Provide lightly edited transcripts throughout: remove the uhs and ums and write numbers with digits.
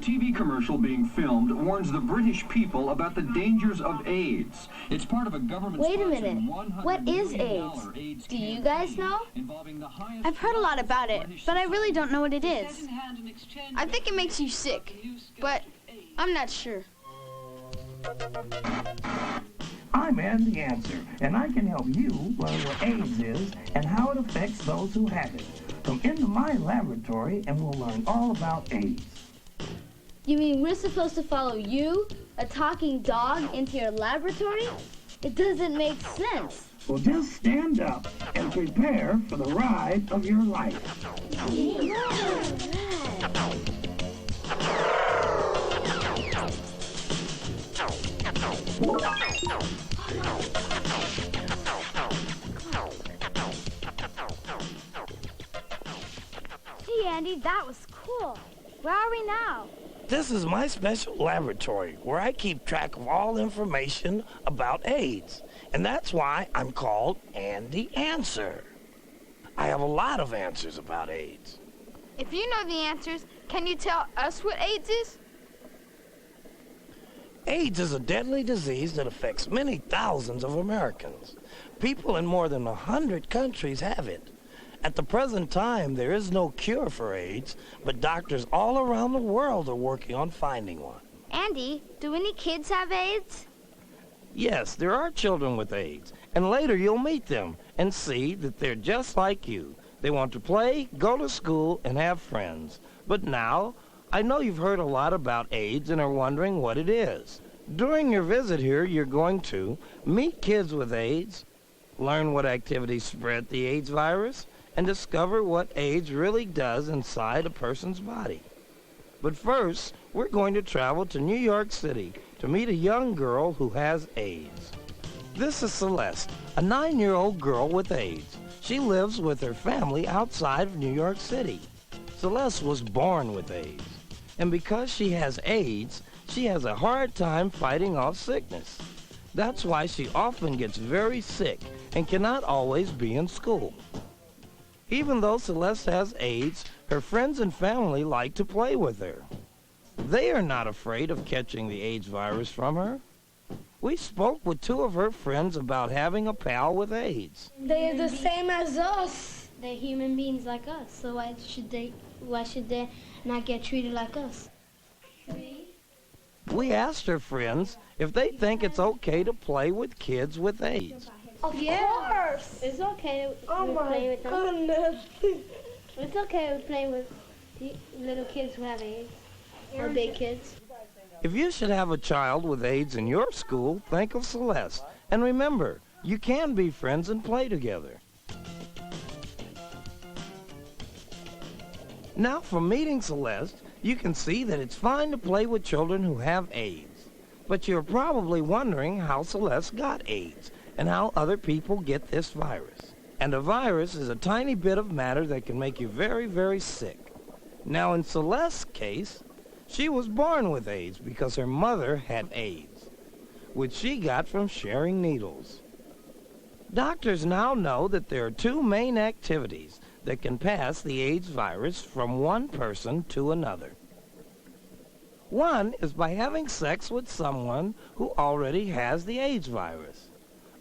TV commercial being filmed warns the British people about the dangers of AIDS. It's part of a government. Wait a minute. What is AIDS? Do you guys know? I've heard a lot about it, but I really don't know what it is. I think it makes you sick, but I'm not sure. I'm Andy Answer, and I can help you learn what AIDS is and how it affects those who have it. Come into my laboratory and we'll learn all about AIDS. You mean we're supposed to follow you, a talking dog, into your laboratory? It doesn't make sense. Well, just stand up and prepare for the ride of your life. Gee, Andy, that was cool. Where are we now? This is my special laboratory where I keep track of all information about AIDS. And that's why I'm called Andy Answer. I have a lot of answers about AIDS. If you know the answers, can you tell us what AIDS is? AIDS is a deadly disease that affects many thousands of Americans. People in more than 100 countries have it. At the present time, there is no cure for AIDS, but doctors all around the world are working on finding one. Andy, do any kids have AIDS? Yes, there are children with AIDS, and later you'll meet them and see that they're just like you. They want to play, go to school, and have friends. But now, I know you've heard a lot about AIDS and are wondering what it is. During your visit here, you're going to meet kids with AIDS, learn what activities spread the AIDS virus, and discover what AIDS really does inside a person's body. But first, we're going to travel to New York City to meet a young girl who has AIDS. This is Celeste, a 9-year-old girl with AIDS. She lives with her family outside of New York City. Celeste was born with AIDS, and because she has AIDS, she has a hard time fighting off sickness. That's why she often gets very sick and cannot always be in school. Even though Celeste has AIDS, her friends and family like to play with her. They are not afraid of catching the AIDS virus from her. We spoke with 2 of her friends about having a pal with AIDS. They're the same as us. They're human beings like us, so why should they not get treated like us? We asked her friends if they think it's okay to play with kids with AIDS. Of course! It's okay to play with them. Oh my goodness! It's okay with playing with little kids who have AIDS, or big kids. If you should have a child with AIDS in your school, think of Celeste. And remember, you can be friends and play together. Now, from meeting Celeste, you can see that it's fine to play with children who have AIDS. But you're probably wondering how Celeste got AIDS and how other people get this virus. And a virus is a tiny bit of matter that can make you very, very sick. Now, in Celeste's case, she was born with AIDS because her mother had AIDS, which she got from sharing needles. Doctors now know that there are 2 main activities that can pass the AIDS virus from one person to another. One is by having sex with someone who already has the AIDS virus.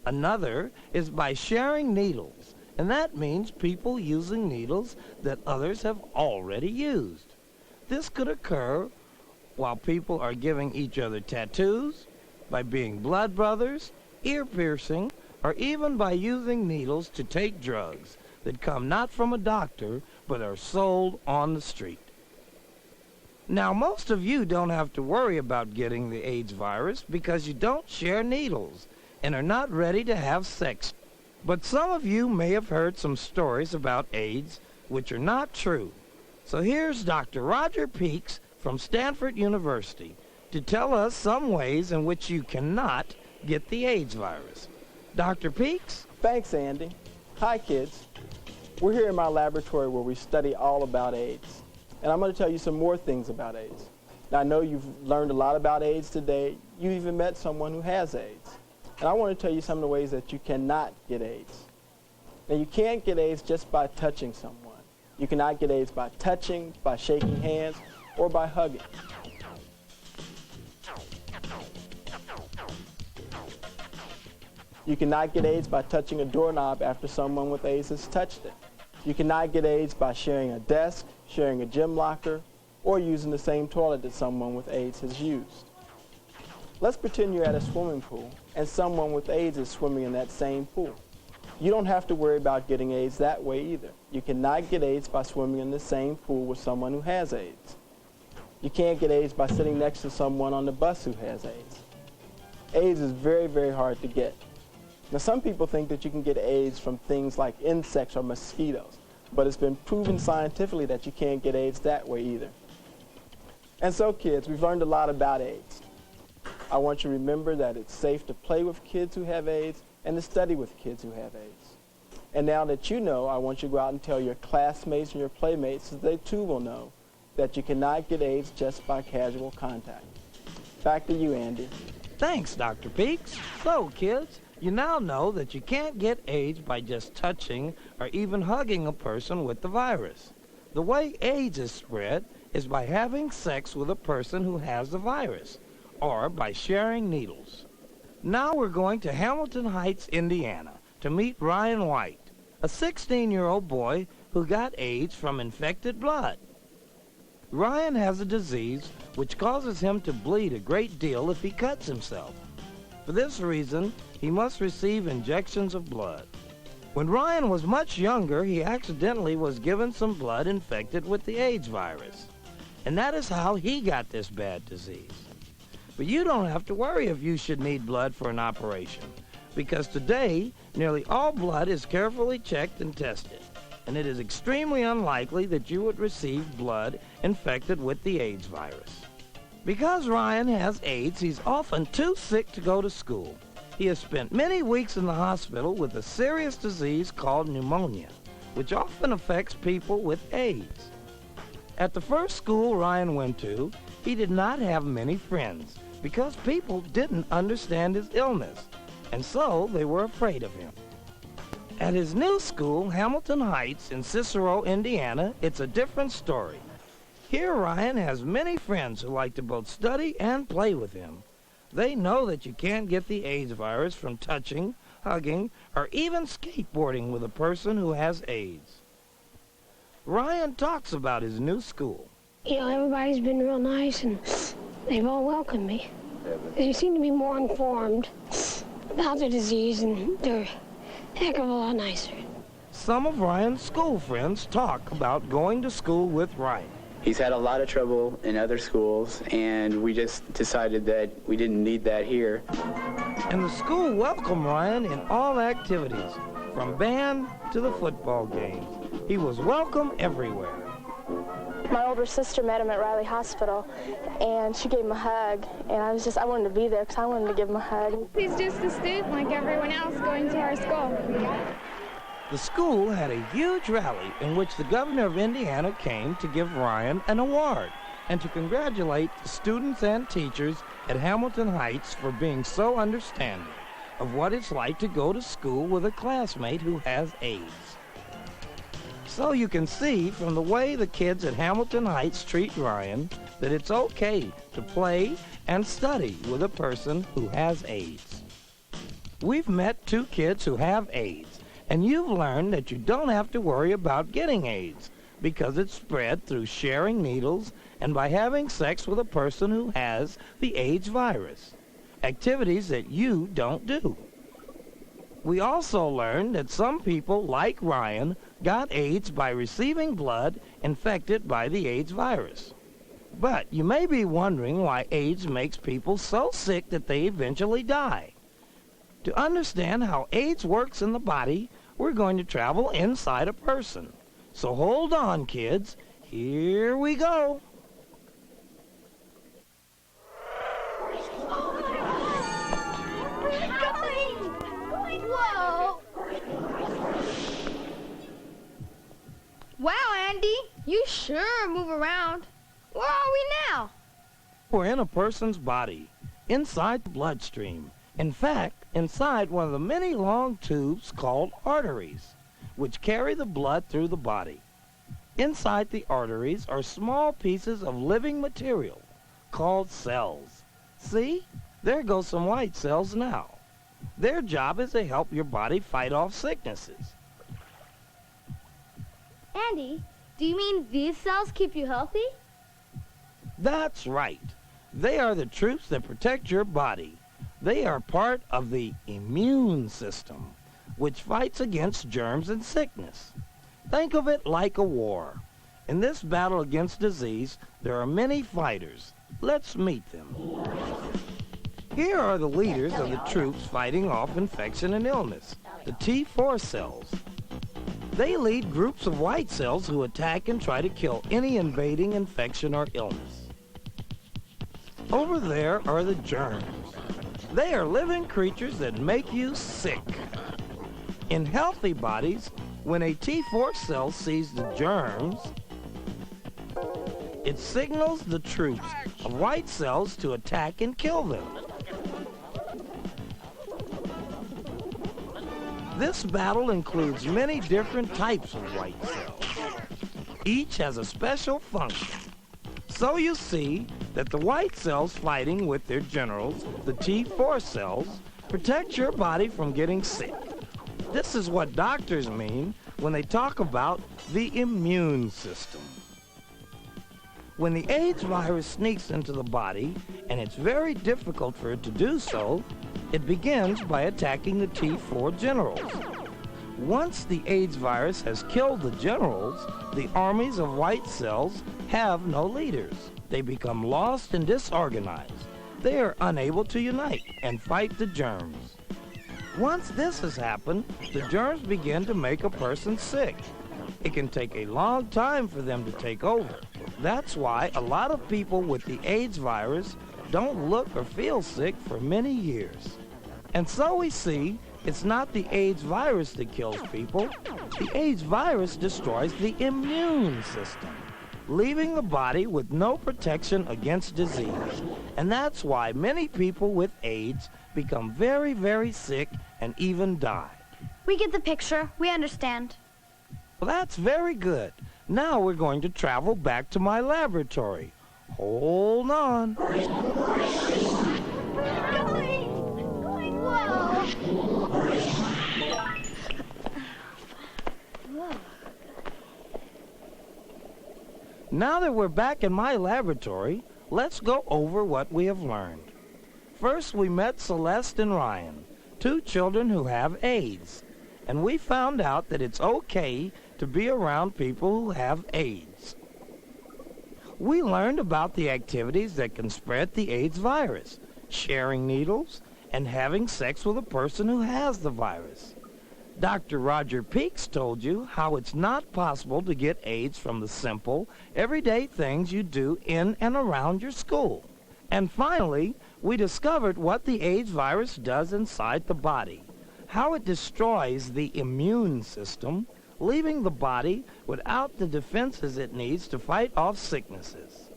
Another is by sharing needles, and that means people using needles that others have already used. This could occur while people are giving each other tattoos, by being blood brothers, ear piercing, or even by using needles to take drugs that come not from a doctor, but are sold on the street. Now, most of you don't have to worry about getting the AIDS virus because you don't share needles and are not ready to have sex. But some of you may have heard some stories about AIDS which are not true. So here's Dr. Roger Peaks from Stanford University to tell us some ways in which you cannot get the AIDS virus. Dr. Peaks? Thanks, Andy. Hi, kids. We're here in my laboratory where we study all about AIDS. And I'm going to tell you some more things about AIDS. Now, I know you've learned a lot about AIDS today. You even met someone who has AIDS. And I want to tell you some of the ways that you cannot get AIDS. Now, you can't get AIDS just by touching someone. You cannot get AIDS by touching, by shaking hands, or by hugging. You cannot get AIDS by touching a doorknob after someone with AIDS has touched it. You cannot get AIDS by sharing a desk, sharing a gym locker, or using the same toilet that someone with AIDS has used. Let's pretend you're at a swimming pool and someone with AIDS is swimming in that same pool. You don't have to worry about getting AIDS that way either. You cannot get AIDS by swimming in the same pool with someone who has AIDS. You can't get AIDS by sitting next to someone on the bus who has AIDS. AIDS is very, very hard to get. Now, some people think that you can get AIDS from things like insects or mosquitoes, but it's been proven scientifically that you can't get AIDS that way either. And so, kids, we've learned a lot about AIDS. I want you to remember that it's safe to play with kids who have AIDS and to study with kids who have AIDS. And now that you know, I want you to go out and tell your classmates and your playmates so they too will know that you cannot get AIDS just by casual contact. Back to you, Andy. Thanks, Dr. Peaks. So, kids, you now know that you can't get AIDS by just touching or even hugging a person with the virus. The way AIDS is spread is by having sex with a person who has the virus, or by sharing needles. Now we're going to Hamilton Heights, Indiana, to meet Ryan White, a 16-year-old boy who got AIDS from infected blood. Ryan has a disease which causes him to bleed a great deal if he cuts himself. For this reason, he must receive injections of blood. When Ryan was much younger, he accidentally was given some blood infected with the AIDS virus. And that is how he got this bad disease. But you don't have to worry if you should need blood for an operation, because today, nearly all blood is carefully checked and tested, and it is extremely unlikely that you would receive blood infected with the AIDS virus. Because Ryan has AIDS, he's often too sick to go to school. He has spent many weeks in the hospital with a serious disease called pneumonia, which often affects people with AIDS. At the first school Ryan went to, he did not have many friends because people didn't understand his illness, and so they were afraid of him. At his new school, Hamilton Heights in Cicero, Indiana, it's a different story. Here Ryan has many friends who like to both study and play with him. They know that you can't get the AIDS virus from touching, hugging, or even skateboarding with a person who has AIDS. Ryan talks about his new school. You know, everybody's been real nice and they've all welcomed me. They seem to be more informed about the disease and they're a heck of a lot nicer. Some of Ryan's school friends talk about going to school with Ryan. He's had a lot of trouble in other schools, and we just decided that we didn't need that here. And the school welcomed Ryan in all activities, from band to the football games. He was welcome everywhere. My older sister met him at Riley Hospital, and she gave him a hug, and I wanted to be there because I wanted to give him a hug. He's just a student like everyone else going to our school. The school had a huge rally in which the governor of Indiana came to give Ryan an award and to congratulate the students and teachers at Hamilton Heights for being so understanding of what it's like to go to school with a classmate who has AIDS. So you can see from the way the kids at Hamilton Heights treat Ryan that it's okay to play and study with a person who has AIDS. We've met two kids who have AIDS, and you've learned that you don't have to worry about getting AIDS because it's spread through sharing needles and by having sex with a person who has the AIDS virus, activities that you don't do. We also learned that some people, like Ryan, got AIDS by receiving blood infected by the AIDS virus. But you may be wondering why AIDS makes people so sick that they eventually die. To understand how AIDS works in the body, we're going to travel inside a person. So hold on, kids. Here we go. Whoa! Wow, Andy, you sure move around. Where are we now? We're in a person's body, inside the bloodstream. In fact, inside one of the many long tubes called arteries, which carry the blood through the body. Inside the arteries are small pieces of living material called cells. See? There go some white cells now. Their job is to help your body fight off sicknesses. Andy, do you mean these cells keep you healthy? That's right. They are the troops that protect your body. They are part of the immune system, which fights against germs and sickness. Think of it like a war. In this battle against disease, there are many fighters. Let's meet them. Here are the leaders of the troops fighting off infection and illness, the T4 cells. They lead groups of white cells who attack and try to kill any invading infection or illness. Over there are the germs. They are living creatures that make you sick. In healthy bodies, when a T4 cell sees the germs, it signals the troops of white cells to attack and kill them. This battle includes many different types of white cells. Each has a special function. So you see that the white cells fighting with their generals, the T4 cells, protect your body from getting sick. This is what doctors mean when they talk about the immune system. When the AIDS virus sneaks into the body, and it's very difficult for it to do so, it begins by attacking the T4 generals. Once the AIDS virus has killed the generals, the armies of white cells have no leaders. They become lost and disorganized. They are unable to unite and fight the germs. Once this has happened, the germs begin to make a person sick. It can take a long time for them to take over. That's why a lot of people with the AIDS virus don't look or feel sick for many years. And so we see it's not the AIDS virus that kills people. The AIDS virus destroys the immune system, leaving the body with no protection against disease. And that's why many people with AIDS become very, very sick and even die. We get the picture. We understand. Well, that's very good. Now we're going to travel back to my laboratory. Hold on. Now that we're back in my laboratory, let's go over what we have learned. First, we met Celeste and Ryan, two children who have AIDS, and we found out that it's okay to be around people who have AIDS. We learned about the activities that can spread the AIDS virus, sharing needles, and having sex with a person who has the virus. Dr. Roger Peaks told you how it's not possible to get AIDS from the simple, everyday things you do in and around your school. And finally, we discovered what the AIDS virus does inside the body, how it destroys the immune system, leaving the body without the defenses it needs to fight off sicknesses.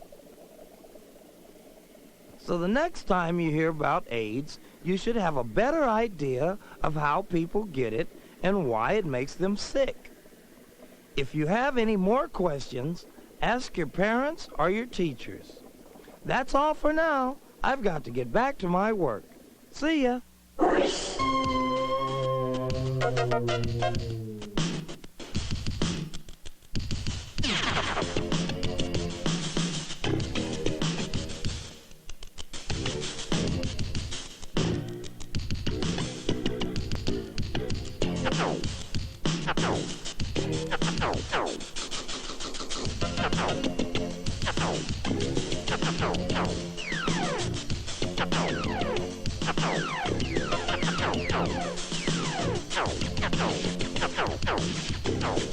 So the next time you hear about AIDS, you should have a better idea of how people get it and why it makes them sick. If you have any more questions, ask your parents or your teachers. That's all for now. I've got to get back to my work. See ya. No.